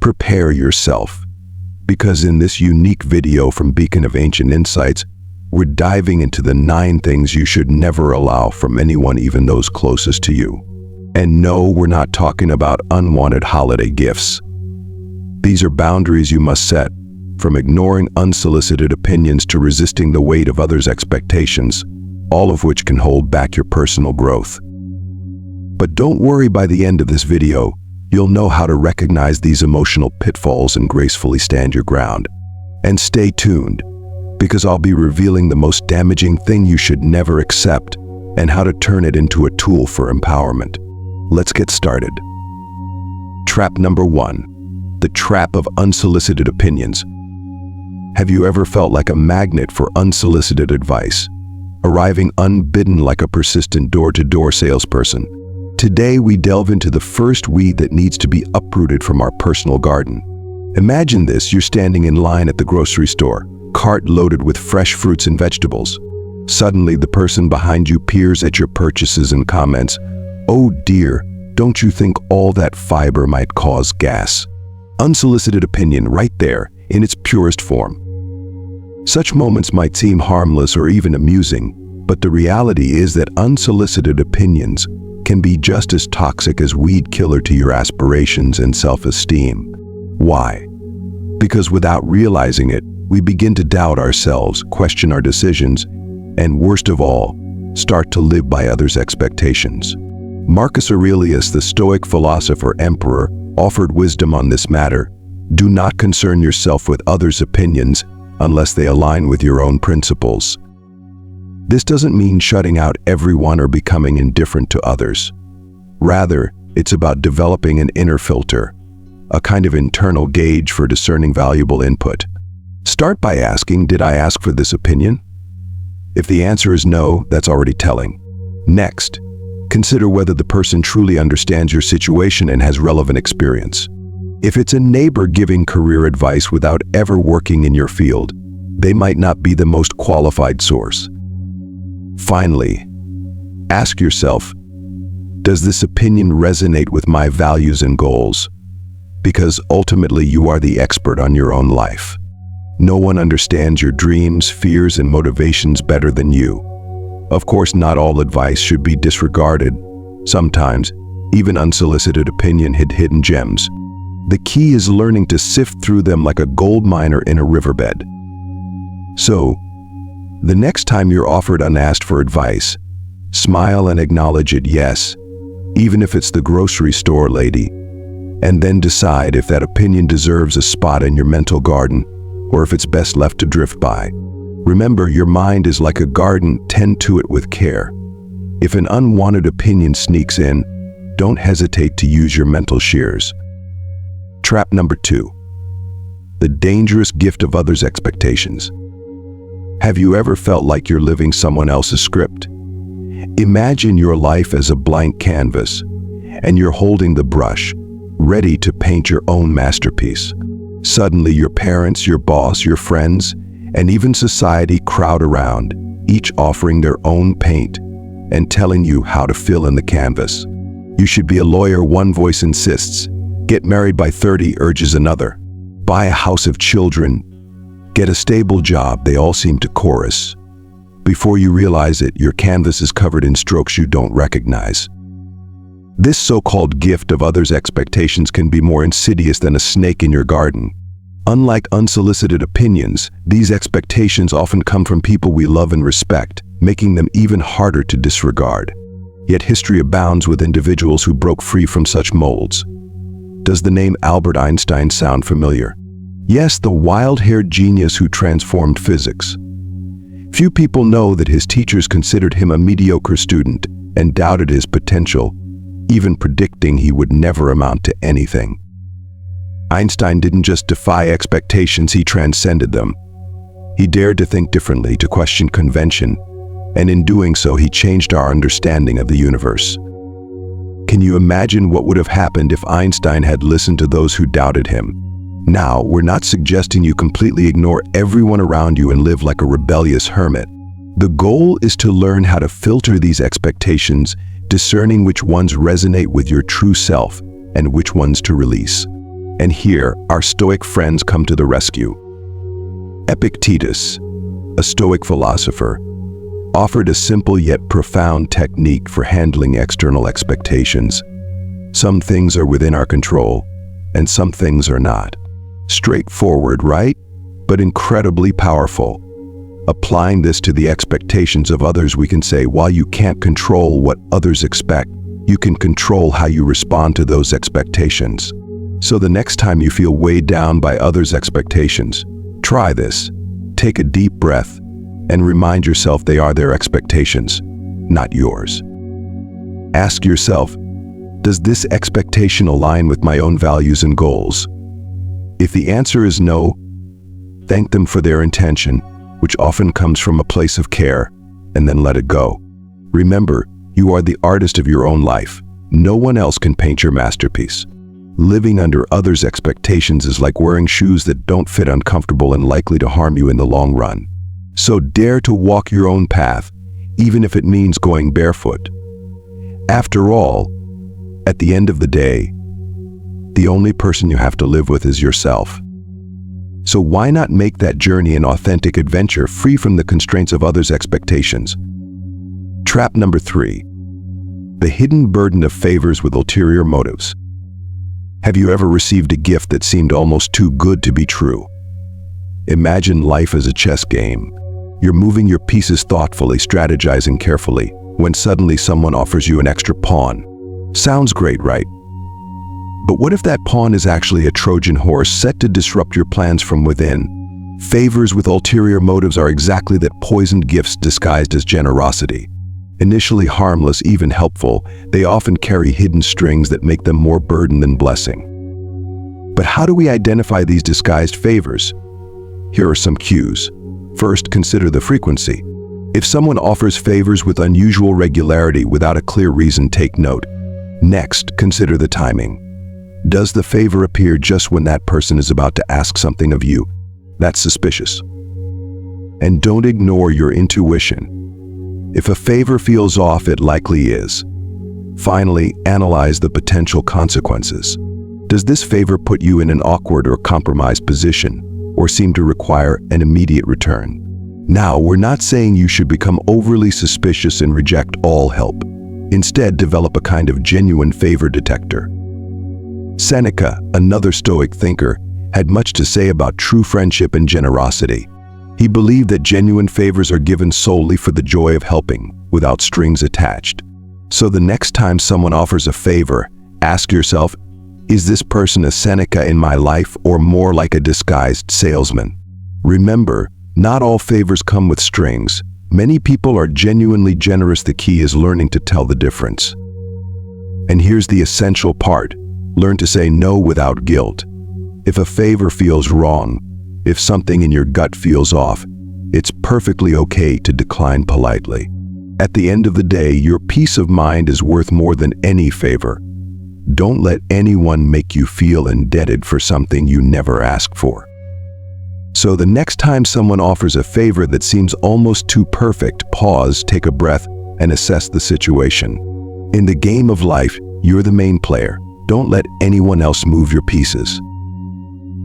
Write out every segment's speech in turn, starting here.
prepare yourself. Because in this unique video from Beacon of Ancient Insights, we're diving into the 9 things you should never allow from anyone, even those closest to you. And no, we're not talking about unwanted holiday gifts. These are boundaries you must set, from ignoring unsolicited opinions to resisting the weight of others' expectations, all of which can hold back your personal growth. But don't worry, by the end of this video, you'll know how to recognize these emotional pitfalls and gracefully stand your ground. And stay tuned, because I'll be revealing the most damaging thing you should never accept and how to turn it into a tool for empowerment. Let's get started. Trap number 1, the trap of unsolicited opinions. Have you ever felt like a magnet for unsolicited advice, arriving unbidden like a persistent door-to-door salesperson? Today, we delve into the first weed that needs to be uprooted from our personal garden. Imagine this: you're standing in line at the grocery store, cart loaded with fresh fruits and vegetables. Suddenly, the person behind you peers at your purchases and comments, "Oh dear, don't you think all that fiber might cause gas?" Unsolicited opinion right there, in its purest form. Such moments might seem harmless or even amusing, but the reality is that unsolicited opinions can be just as toxic as weed killer to your aspirations and self-esteem. Why? Because without realizing it, we begin to doubt ourselves, question our decisions, and worst of all, start to live by others' expectations. Marcus Aurelius, the Stoic philosopher emperor, offered wisdom on this matter. Do not concern yourself with others' opinions unless they align with your own principles. This doesn't mean shutting out everyone or becoming indifferent to others. Rather, it's about developing an inner filter, a kind of internal gauge for discerning valuable input. Start by asking, did I ask for this opinion? If the answer is no, that's already telling. Next, consider whether the person truly understands your situation and has relevant experience. If it's a neighbor giving career advice without ever working in your field, they might not be the most qualified source. Finally, ask yourself, does this opinion resonate with my values and goals? Because ultimately you are the expert on your own life. No one understands your dreams, fears, and motivations better than you. Of course, not all advice should be disregarded. Sometimes, even unsolicited opinion hid hidden gems. The key is learning to sift through them like a gold miner in a riverbed. So, the next time you're offered unasked for advice, smile and acknowledge it, yes, even if it's the grocery store lady, and then decide if that opinion deserves a spot in your mental garden or if it's best left to drift by. Remember, your mind is like a garden, tend to it with care. If an unwanted opinion sneaks in, don't hesitate to use your mental shears. Trap number 2, the dangerous gift of others' expectations. Have you ever felt like you're living someone else's script? Imagine your life as a blank canvas, and you're holding the brush, ready to paint your own masterpiece. Suddenly, your parents, your boss, your friends, and even society crowd around, each offering their own paint and telling you how to fill in the canvas. You should be a lawyer, one voice insists. Get married by 30, urges another. Buy a house of children. Get a stable job, they all seem to chorus. Before you realize it, your canvas is covered in strokes you don't recognize. This so-called gift of others' expectations can be more insidious than a snake in your garden. Unlike unsolicited opinions, these expectations often come from people we love and respect, making them even harder to disregard. Yet history abounds with individuals who broke free from such molds. Does the name Albert Einstein sound familiar? Yes, the wild-haired genius who transformed physics. Few people know that his teachers considered him a mediocre student and doubted his potential, even predicting he would never amount to anything. Einstein didn't just defy expectations, he transcended them. He dared to think differently, to question convention, and in doing so, he changed our understanding of the universe. Can you imagine what would have happened if Einstein had listened to those who doubted him? Now, we're not suggesting you completely ignore everyone around you and live like a rebellious hermit. The goal is to learn how to filter these expectations, discerning which ones resonate with your true self and which ones to release. And here, our Stoic friends come to the rescue. Epictetus, a Stoic philosopher, offered a simple yet profound technique for handling external expectations. Some things are within our control, and some things are not. Straightforward, right? But incredibly powerful. Applying this to the expectations of others, we can say, while you can't control what others expect, you can control how you respond to those expectations. So the next time you feel weighed down by others' expectations, try this. Take a deep breath and remind yourself they are their expectations, not yours. Ask yourself, does this expectation align with my own values and goals? If the answer is no, thank them for their intention, which often comes from a place of care, and then let it go. Remember, you are the artist of your own life. No one else can paint your masterpiece. Living under others' expectations is like wearing shoes that don't fit, uncomfortable, and likely to harm you in the long run. So dare to walk your own path, even if it means going barefoot. After all, at the end of the day, the only person you have to live with is yourself. So why not make that journey an authentic adventure, free from the constraints of others' expectations? Trap number 3. The hidden burden of favors with ulterior motives. Have you ever received a gift that seemed almost too good to be true? Imagine life as a chess game. You're moving your pieces thoughtfully, strategizing carefully, when suddenly someone offers you an extra pawn. Sounds great, right? But what if that pawn is actually a Trojan horse set to disrupt your plans from within? Favors with ulterior motives are exactly that, poisoned gifts disguised as generosity. Initially harmless, even helpful, they often carry hidden strings that make them more burden than blessing. But how do we identify these disguised favors? Here are some cues. First, consider the frequency. If someone offers favors with unusual regularity without a clear reason, take note. Next, consider the timing. Does the favor appear just when that person is about to ask something of you? That's suspicious. And don't ignore your intuition. If a favor feels off, it likely is. Finally, analyze the potential consequences. Does this favor put you in an awkward or compromised position, or seem to require an immediate return? Now, we're not saying you should become overly suspicious and reject all help. Instead, develop a kind of genuine favor detector. Seneca, another Stoic thinker, had much to say about true friendship and generosity. He believed that genuine favors are given solely for the joy of helping, without strings attached. So the next time someone offers a favor, ask yourself, is this person a Seneca in my life, or more like a disguised salesman? Remember, not all favors come with strings. Many people are genuinely generous. The key is learning to tell the difference. And here's the essential part. Learn to say no without guilt. If a favor feels wrong, if something in your gut feels off, it's perfectly okay to decline politely. At the end of the day, your peace of mind is worth more than any favor. Don't let anyone make you feel indebted for something you never asked for. So the next time someone offers a favor that seems almost too perfect, pause, take a breath, and assess the situation. In the game of life, you're the main player. Don't let anyone else move your pieces.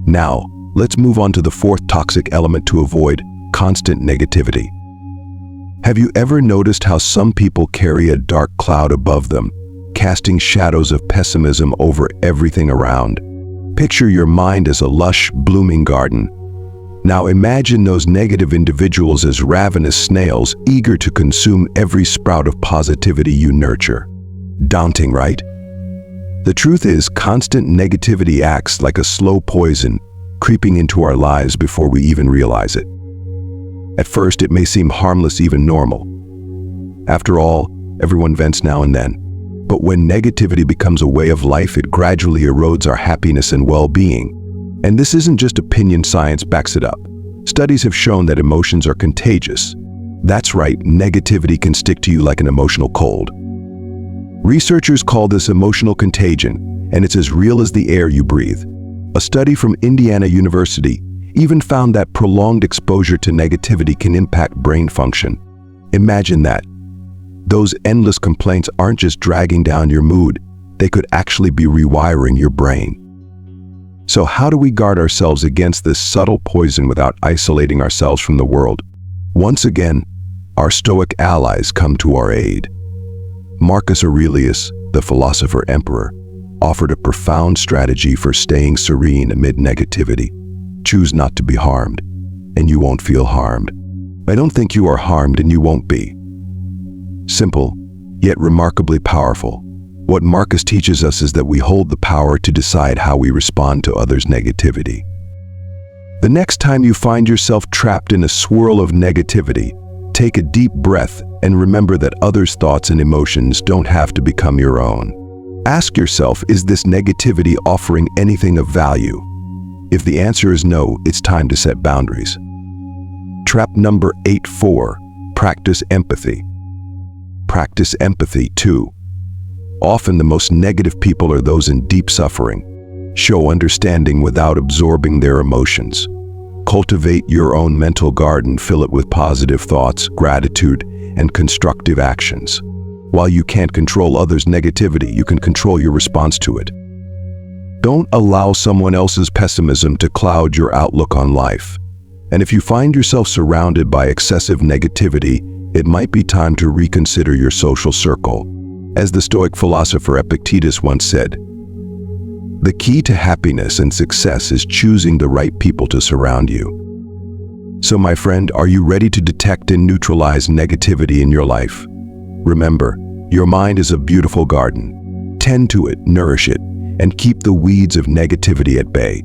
Now, let's move on to the fourth toxic element to avoid: constant negativity. Have you ever noticed how some people carry a dark cloud above them, casting shadows of pessimism over everything around? Picture your mind as a lush, blooming garden. Now imagine those negative individuals as ravenous snails, eager to consume every sprout of positivity you nurture. Daunting, right? The truth is, constant negativity acts like a slow poison, creeping into our lives before we even realize it. At first, it may seem harmless, even normal. After all, everyone vents now and then. But when negativity becomes a way of life, it gradually erodes our happiness and well-being. And this isn't just opinion, science backs it up. Studies have shown that emotions are contagious. That's right, negativity can stick to you like an emotional cold. Researchers call this emotional contagion, and it's as real as the air you breathe. A study from Indiana University even found that prolonged exposure to negativity can impact brain function. Imagine that. Those endless complaints aren't just dragging down your mood, they could actually be rewiring your brain. So how do we guard ourselves against this subtle poison without isolating ourselves from the world? Once again, our Stoic allies come to our aid. Marcus Aurelius, the philosopher emperor, offered a profound strategy for staying serene amid negativity. Choose not to be harmed, and you won't feel harmed. I don't think you are harmed and you won't be. Simple, yet remarkably powerful. What Marcus teaches us is that we hold the power to decide how we respond to others' negativity. The next time you find yourself trapped in a swirl of negativity, take a deep breath and remember that others' thoughts and emotions don't have to become your own. Ask yourself, is this negativity offering anything of value? If the answer is no, it's time to set boundaries. Trap number 8-4, practice empathy. Practice empathy too. Often the most negative people are those in deep suffering. Show understanding without absorbing their emotions. Cultivate your own mental garden, fill it with positive thoughts, gratitude, and constructive actions. While you can't control others' negativity, you can control your response to it. Don't allow someone else's pessimism to cloud your outlook on life. And if you find yourself surrounded by excessive negativity, it might be time to reconsider your social circle. As the Stoic philosopher Epictetus once said, "The key to happiness and success is choosing the right people to surround you." So my friend, are you ready to detect and neutralize negativity in your life? Remember, your mind is a beautiful garden. Tend to it, nourish it, and keep the weeds of negativity at bay.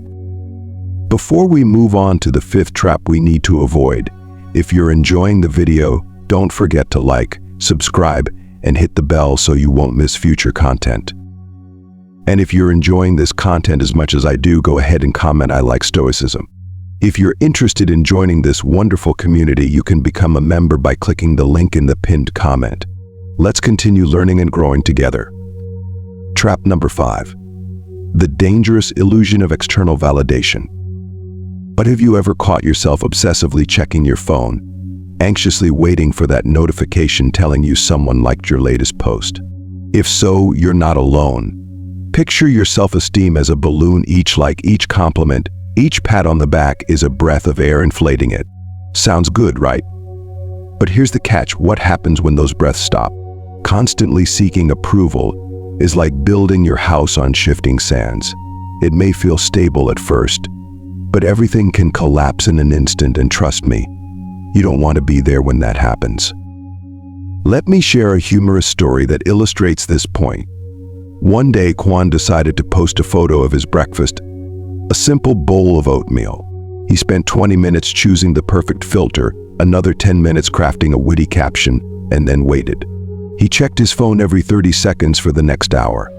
Before we move on to the fifth trap we need to avoid, if you're enjoying the video, don't forget to like, subscribe, and hit the bell so you won't miss future content. And if you're enjoying this content as much as I do, go ahead and comment "I like Stoicism." If you're interested in joining this wonderful community, you can become a member by clicking the link in the pinned comment. Let's continue learning and growing together. Trap number 5. The dangerous illusion of external validation. But have you ever caught yourself obsessively checking your phone, anxiously waiting for that notification telling you someone liked your latest post? If so, you're not alone. Picture your self-esteem as a balloon. Each like, each compliment, each pat on the back is a breath of air inflating it. Sounds good, right? But here's the catch. What happens when those breaths stop? Constantly seeking approval is like building your house on shifting sands. It may feel stable at first, but everything can collapse in an instant, and trust me, you don't want to be there when that happens. Let me share a humorous story that illustrates this point. One day, Kwan decided to post a photo of his breakfast, a simple bowl of oatmeal. He spent 20 minutes choosing the perfect filter, another 10 minutes crafting a witty caption, and then waited. He checked his phone every 30 seconds for the next hour.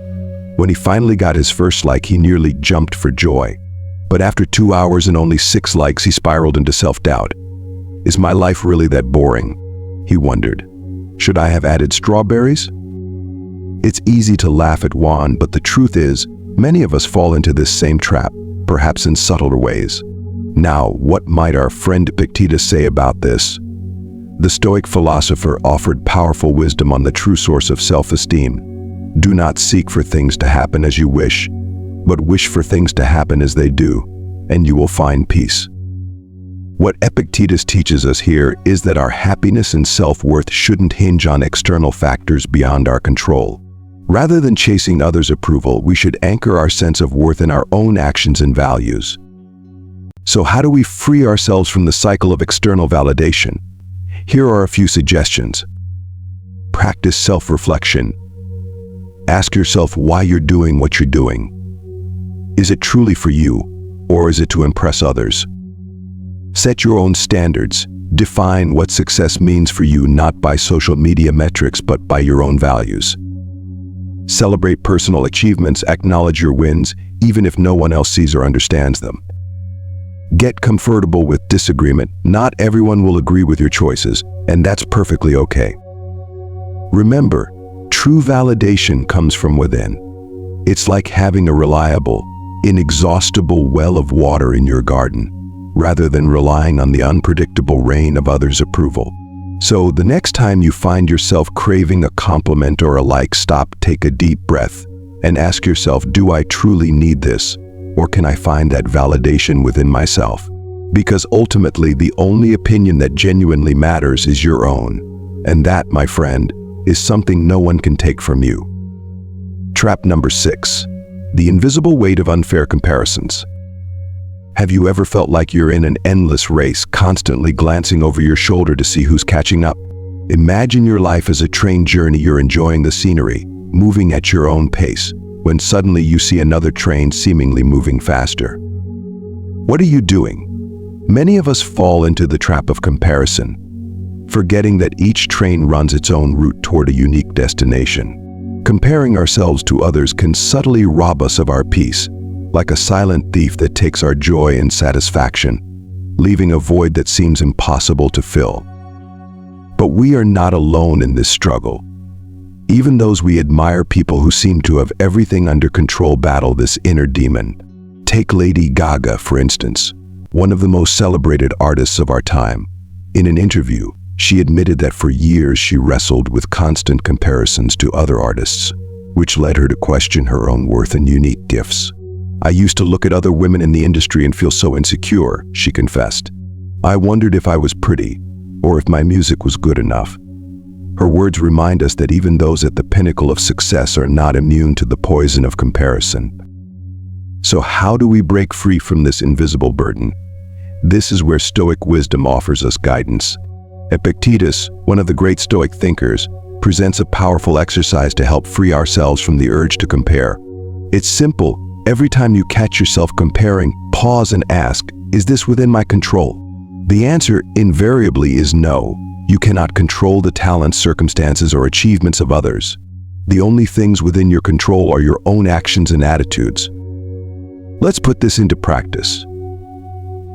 When he finally got his first like, he nearly jumped for joy. But after 2 hours and only 6 likes, he spiraled into self-doubt. Is my life really that boring? He wondered. Should I have added strawberries? It's easy to laugh at Juan, but the truth is, many of us fall into this same trap, perhaps in subtler ways. Now, what might our friend Epictetus say about this? The Stoic philosopher offered powerful wisdom on the true source of self-esteem. Do not seek for things to happen as you wish, but wish for things to happen as they do, and you will find peace. What Epictetus teaches us here is that our happiness and self-worth shouldn't hinge on external factors beyond our control. Rather than chasing others' approval, we should anchor our sense of worth in our own actions and values. So how do we free ourselves from the cycle of external validation? Here are a few suggestions. Practice self-reflection. Ask yourself why you're doing what you're doing. Is it truly for you, or is it to impress others? Set your own standards. Define what success means for you, not by social media metrics, but by your own values. Celebrate personal achievements. Acknowledge your wins, even if no one else sees or understands them. Get comfortable with disagreement. Not everyone will agree with your choices, and that's perfectly okay. Remember, true validation comes from within. It's like having a reliable, inexhaustible well of water in your garden, rather than relying on the unpredictable rain of others' approval. So the next time you find yourself craving a compliment or a like, stop, take a deep breath, and ask yourself, do I truly need this? or can I find that validation within myself? Because ultimately, the only opinion that genuinely matters is your own. And that, my friend, is something no one can take from you. Trap number 6. The invisible weight of unfair comparisons. Have you ever felt like you're in an endless race, constantly glancing over your shoulder to see who's catching up? Imagine your life as a train journey. You're enjoying the scenery, moving at your own pace, when suddenly you see another train seemingly moving faster. What are you doing? Many of us fall into the trap of comparison, forgetting that each train runs its own route toward a unique destination. Comparing ourselves to others can subtly rob us of our peace, like a silent thief that takes our joy and satisfaction, leaving a void that seems impossible to fill. But we are not alone in this struggle. Even those we admire, people who seem to have everything under control, battle this inner demon. Take Lady Gaga, for instance, one of the most celebrated artists of our time. In an interview, she admitted that for years she wrestled with constant comparisons to other artists, which led her to question her own worth and unique gifts. I used to look at other women in the industry and feel so insecure, she confessed. I wondered if I was pretty, or if my music was good enough. Her words remind us that even those at the pinnacle of success are not immune to the poison of comparison. So how do we break free from this invisible burden? This is where Stoic wisdom offers us guidance. Epictetus, one of the great Stoic thinkers, presents a powerful exercise to help free ourselves from the urge to compare. It's simple. Every time you catch yourself comparing, pause and ask, is this within my control? The answer invariably is no. You cannot control the talents, circumstances, or achievements of others. The only things within your control are your own actions and attitudes. Let's put this into practice.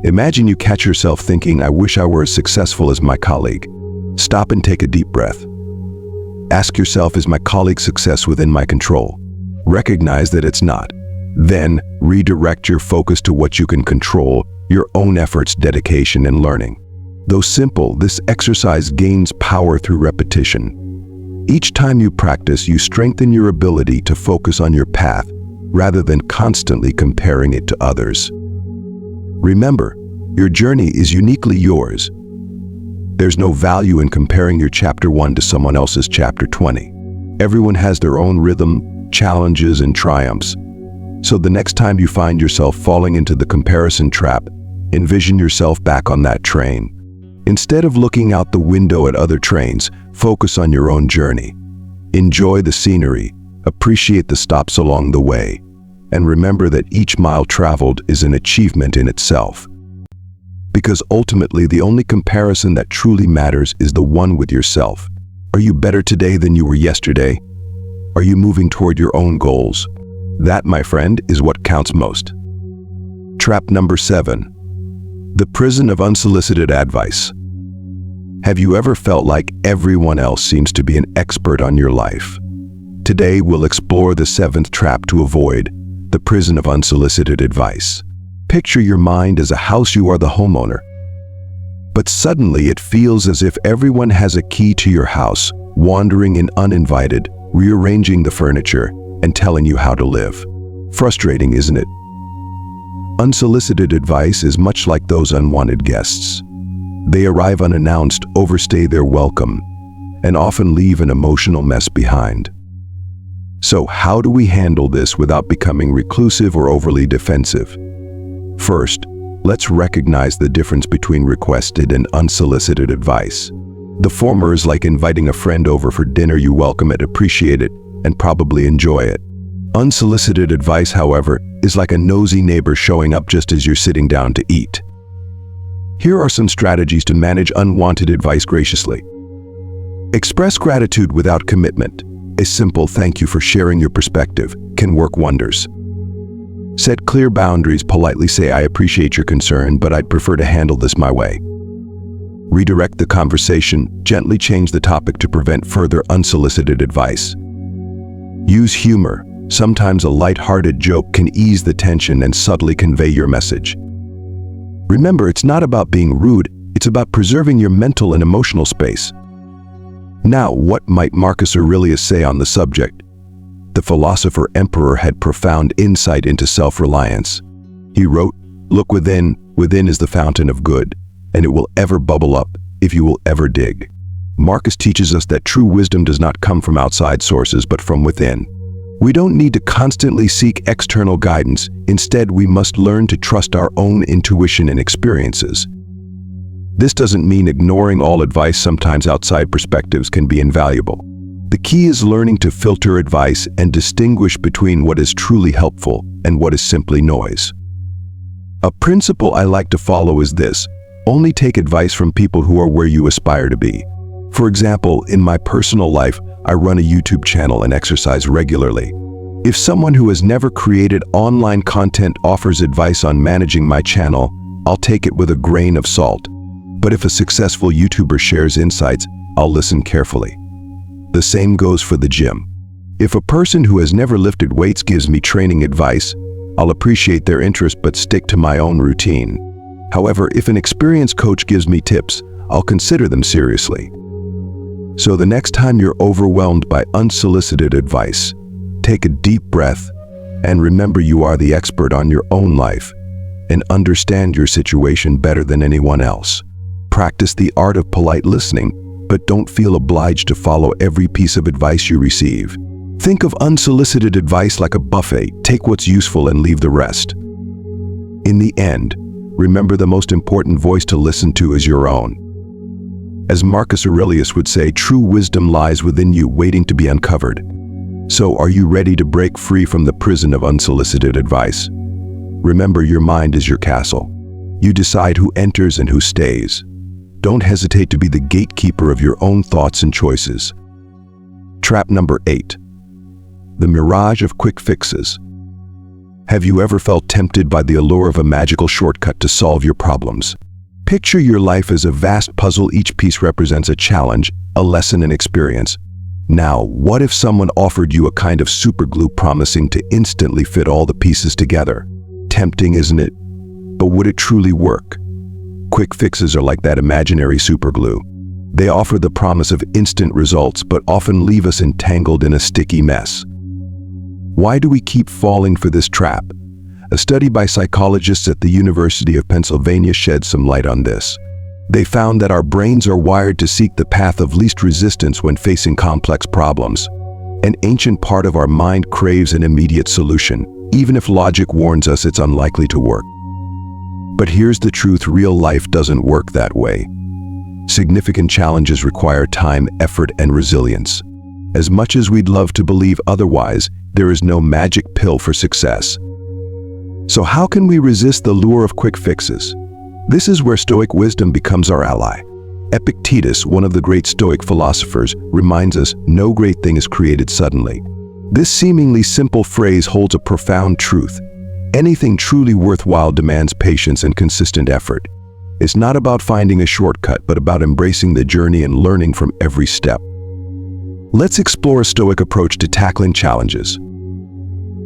Imagine you catch yourself thinking, I wish I were as successful as my colleague. Stop and take a deep breath. Ask yourself, is my colleague's success within my control? Recognize that it's not. Then redirect your focus to what you can control, your own efforts, dedication, and learning. Though simple, this exercise gains power through repetition. Each time you practice, you strengthen your ability to focus on your path rather than constantly comparing it to others. Remember, your journey is uniquely yours. There's no value in comparing your chapter 1 to someone else's chapter 20. Everyone has their own rhythm, challenges, and triumphs. So the next time you find yourself falling into the comparison trap, envision yourself back on that train. Instead of looking out the window at other trains, focus on your own journey. Enjoy the scenery, appreciate the stops along the way, and remember that each mile traveled is an achievement in itself. Because ultimately, the only comparison that truly matters is the one with yourself. Are you better today than you were yesterday? Are you moving toward your own goals? That, my friend, is what counts most. Trap number 7. The prison of unsolicited advice. Have you ever felt like everyone else seems to be an expert on your life? Today, we'll explore the 7th trap to avoid, the prison of unsolicited advice. Picture your mind as a house. You are the homeowner. But suddenly it feels as if everyone has a key to your house, wandering in uninvited, rearranging the furniture, and telling you how to live. Frustrating, isn't it? Unsolicited advice is much like those unwanted guests. They arrive unannounced, overstay their welcome, and often leave an emotional mess behind. So how do we handle this without becoming reclusive or overly defensive? First, let's recognize the difference between requested and unsolicited advice. The former is like inviting a friend over for dinner. You welcome it, appreciate it, and probably enjoy it. Unsolicited advice, however, is like a nosy neighbor showing up just as you're sitting down to eat. Here are some strategies to manage unwanted advice graciously. Express gratitude without commitment. A simple thank you for sharing your perspective can work wonders. Set clear boundaries. Politely say, I appreciate your concern, but I'd prefer to handle this my way. Redirect the conversation. Gently change the topic to prevent further unsolicited advice. Use humor. Sometimes a light-hearted joke can ease the tension and subtly convey your message. Remember, it's not about being rude, it's about preserving your mental and emotional space. Now, what might Marcus Aurelius say on the subject? The philosopher emperor had profound insight into self-reliance. He wrote, "Look within, within is the fountain of good, and it will ever bubble up if you will ever dig." Marcus teaches us that true wisdom does not come from outside sources, but from within. We don't need to constantly seek external guidance. Instead, we must learn to trust our own intuition and experiences. This doesn't mean ignoring all advice. Sometimes outside perspectives can be invaluable. The key is learning to filter advice and distinguish between what is truly helpful and what is simply noise. A principle I like to follow is this: only take advice from people who are where you aspire to be. For example, in my personal life, I run a YouTube channel and exercise regularly. If someone who has never created online content offers advice on managing my channel, I'll take it with a grain of salt. But if a successful YouTuber shares insights, I'll listen carefully. The same goes for the gym. If a person who has never lifted weights gives me training advice, I'll appreciate their interest but stick to my own routine. However, if an experienced coach gives me tips, I'll consider them seriously. So the next time you're overwhelmed by unsolicited advice, take a deep breath and remember you are the expert on your own life and understand your situation better than anyone else. Practice the art of polite listening, but don't feel obliged to follow every piece of advice you receive. Think of unsolicited advice like a buffet. Take what's useful and leave the rest. In the end, remember the most important voice to listen to is your own. As Marcus Aurelius would say, true wisdom lies within you, waiting to be uncovered. So, are you ready to break free from the prison of unsolicited advice? Remember, your mind is your castle. You decide who enters and who stays. Don't hesitate to be the gatekeeper of your own thoughts and choices. Trap number 8. The mirage of quick fixes. Have you ever felt tempted by the allure of a magical shortcut to solve your problems? Picture your life as a vast puzzle. Each piece represents a challenge, a lesson, and experience. Now, what if someone offered you a kind of superglue promising to instantly fit all the pieces together? Tempting, isn't it? But would it truly work? Quick fixes are like that imaginary superglue. They offer the promise of instant results, but often leave us entangled in a sticky mess. Why do we keep falling for this trap? A study by psychologists at the University of Pennsylvania shed some light on this. They found that our brains are wired to seek the path of least resistance when facing complex problems. An ancient part of our mind craves an immediate solution, even if logic warns us it's unlikely to work. But here's the truth: real life doesn't work that way. Significant challenges require time, effort, and resilience. As much as we'd love to believe otherwise, there is no magic pill for success. So how can we resist the lure of quick fixes? This is where Stoic wisdom becomes our ally. Epictetus, one of the great Stoic philosophers, reminds us no great thing is created suddenly. This seemingly simple phrase holds a profound truth. Anything truly worthwhile demands patience and consistent effort. It's not about finding a shortcut, but about embracing the journey and learning from every step. Let's explore a Stoic approach to tackling challenges.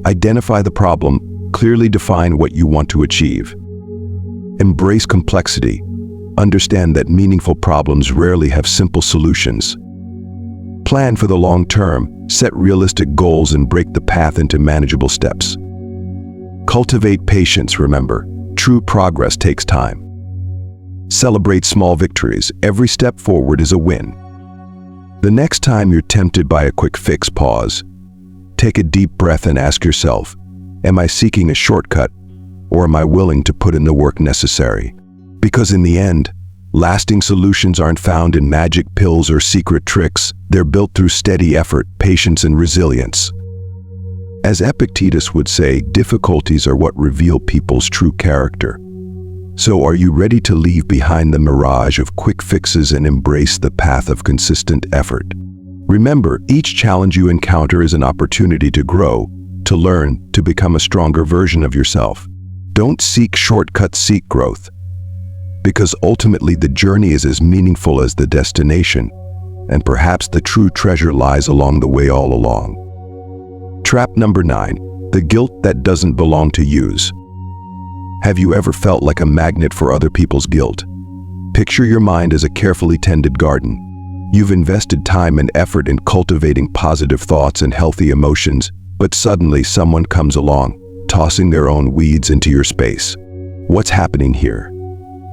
Identify the problem, clearly define what you want to achieve. Embrace complexity. Understand that meaningful problems rarely have simple solutions. Plan for the long term, set realistic goals, and break the path into manageable steps. Cultivate patience. Remember, true progress takes time. Celebrate small victories. Every step forward is a win. The next time you're tempted by a quick fix, pause. Take a deep breath and ask yourself, am I seeking a shortcut, or am I willing to put in the work necessary? Because in the end, lasting solutions aren't found in magic pills or secret tricks. They're built through steady effort, patience, and resilience. As Epictetus would say, difficulties are what reveal people's true character. So are you ready to leave behind the mirage of quick fixes and embrace the path of consistent effort? Remember, each challenge you encounter is an opportunity to grow, to learn, to become a stronger version of yourself. Don't seek shortcuts, seek growth. Because ultimately the journey is as meaningful as the destination, and perhaps the true treasure lies along the way all along. Trap number 9, the guilt that doesn't belong to use. Have you ever felt like a magnet for other people's guilt? Picture your mind as a carefully tended garden. You've invested time and effort in cultivating positive thoughts and healthy emotions, but suddenly someone comes along, tossing their own weeds into your space. What's happening here?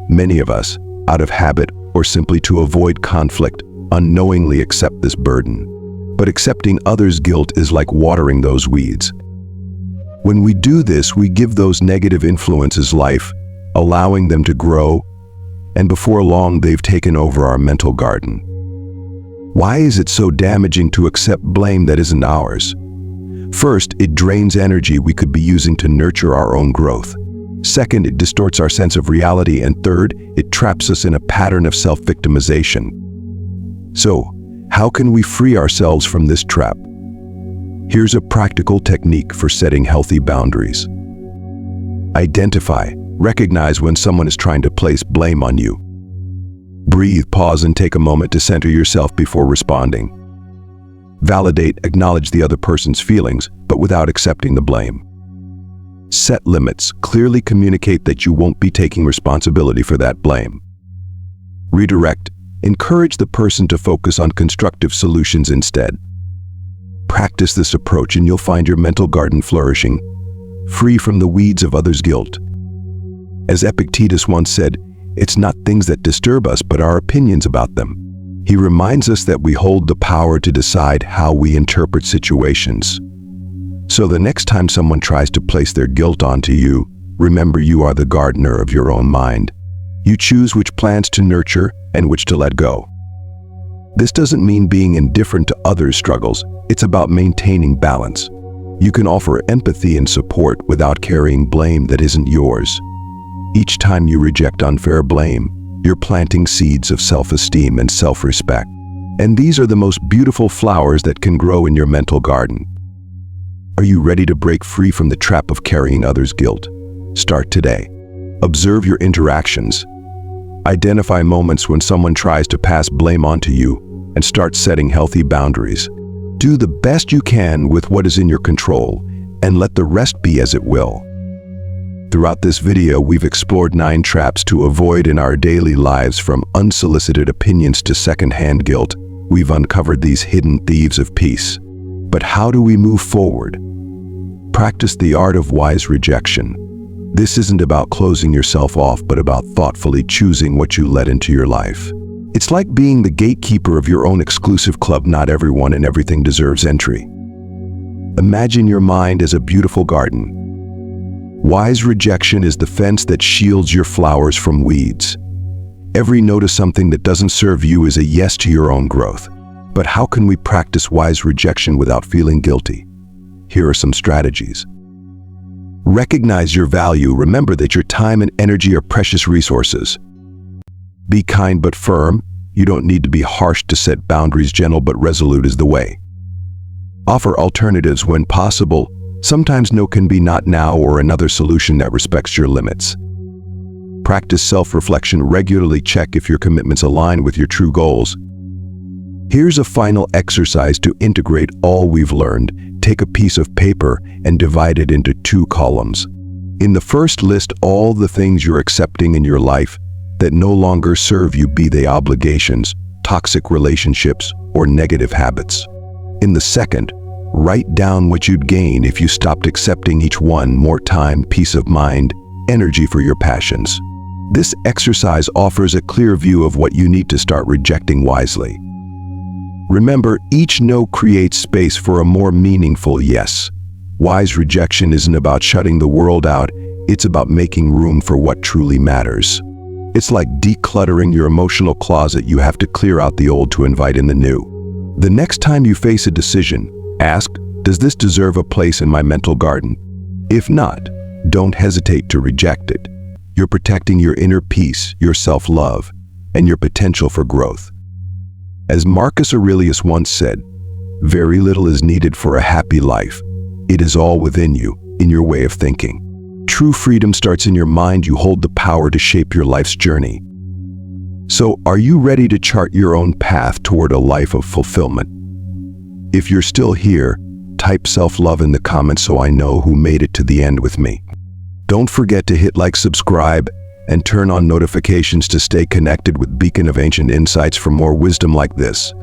Many of us, out of habit or simply to avoid conflict, unknowingly accept this burden. But accepting others' guilt is like watering those weeds. When we do this, we give those negative influences life, allowing them to grow, and before long they've taken over our mental garden. Why is it so damaging to accept blame that isn't ours? First, it drains energy we could be using to nurture our own growth. Second, it distorts our sense of reality. And third, it traps us in a pattern of self-victimization. So, how can we free ourselves from this trap? Here's a practical technique for setting healthy boundaries. Identify, recognize when someone is trying to place blame on you. Breathe, pause, and take a moment to center yourself before responding. Validate, acknowledge the other person's feelings, but without accepting the blame. Set limits, clearly communicate that you won't be taking responsibility for that blame. Redirect, encourage the person to focus on constructive solutions instead. Practice this approach and you'll find your mental garden flourishing, free from the weeds of others' guilt. As Epictetus once said, it's not things that disturb us, but our opinions about them. He reminds us that we hold the power to decide how we interpret situations. So the next time someone tries to place their guilt onto you, remember you are the gardener of your own mind. You choose which plants to nurture and which to let go. This doesn't mean being indifferent to others' struggles. It's about maintaining balance. You can offer empathy and support without carrying blame that isn't yours. Each time you reject unfair blame, you're planting seeds of self-esteem and self-respect. And these are the most beautiful flowers that can grow in your mental garden. Are you ready to break free from the trap of carrying others' guilt? Start today. Observe your interactions. Identify moments when someone tries to pass blame onto you and start setting healthy boundaries. Do the best you can with what is in your control and let the rest be as it will. Throughout this video, we've explored 9 traps to avoid in our daily lives, from unsolicited opinions to secondhand guilt. We've uncovered these hidden thieves of peace. But how do we move forward? Practice the art of wise rejection. This isn't about closing yourself off, but about thoughtfully choosing what you let into your life. It's like being the gatekeeper of your own exclusive club. Not everyone and everything deserves entry. Imagine your mind as a beautiful garden. Wise rejection is the fence that shields your flowers from weeds. Every no to something that doesn't serve you is a yes to your own growth. But how can we practice wise rejection without feeling guilty? Here are some strategies. Recognize your value. Remember that your time and energy are precious resources. Be kind but firm. You don't need to be harsh to set boundaries. Gentle but resolute is the way. Offer alternatives when possible. Sometimes no can be not now or another solution that respects your limits. Practice self-reflection. Regularly check if your commitments align with your true goals. Here's a final exercise to integrate all we've learned. Take a piece of paper and divide it into 2 columns. In the first, list all the things you're accepting in your life that no longer serve you, be they obligations, toxic relationships, or negative habits. In the second, write down what you'd gain if you stopped accepting each one: more time, peace of mind, energy for your passions. This exercise offers a clear view of what you need to start rejecting wisely. Remember, each no creates space for a more meaningful yes. Wise rejection isn't about shutting the world out, it's about making room for what truly matters. It's like decluttering your emotional closet. You have to clear out the old to invite in the new. The next time you face a decision, ask, does this deserve a place in my mental garden? If not, don't hesitate to reject it. You're protecting your inner peace, your self-love, and your potential for growth. As Marcus Aurelius once said, very little is needed for a happy life. It is all within you, in your way of thinking. True freedom starts in your mind. You hold the power to shape your life's journey. So, are you ready to chart your own path toward a life of fulfillment? If you're still here, type self-love in the comments so I know who made it to the end with me. Don't forget to hit like, subscribe, and turn on notifications to stay connected with Beacon of Ancient Insights for more wisdom like this.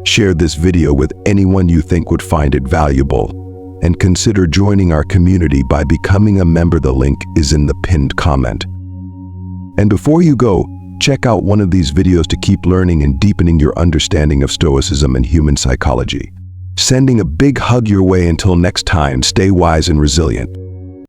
Share this video with anyone you think would find it valuable. and consider joining our community by becoming a member. The link is in the pinned comment. And before you go, check out one of these videos to keep learning and deepening your understanding of Stoicism and human psychology. Sending a big hug your way until next time, stay wise and resilient.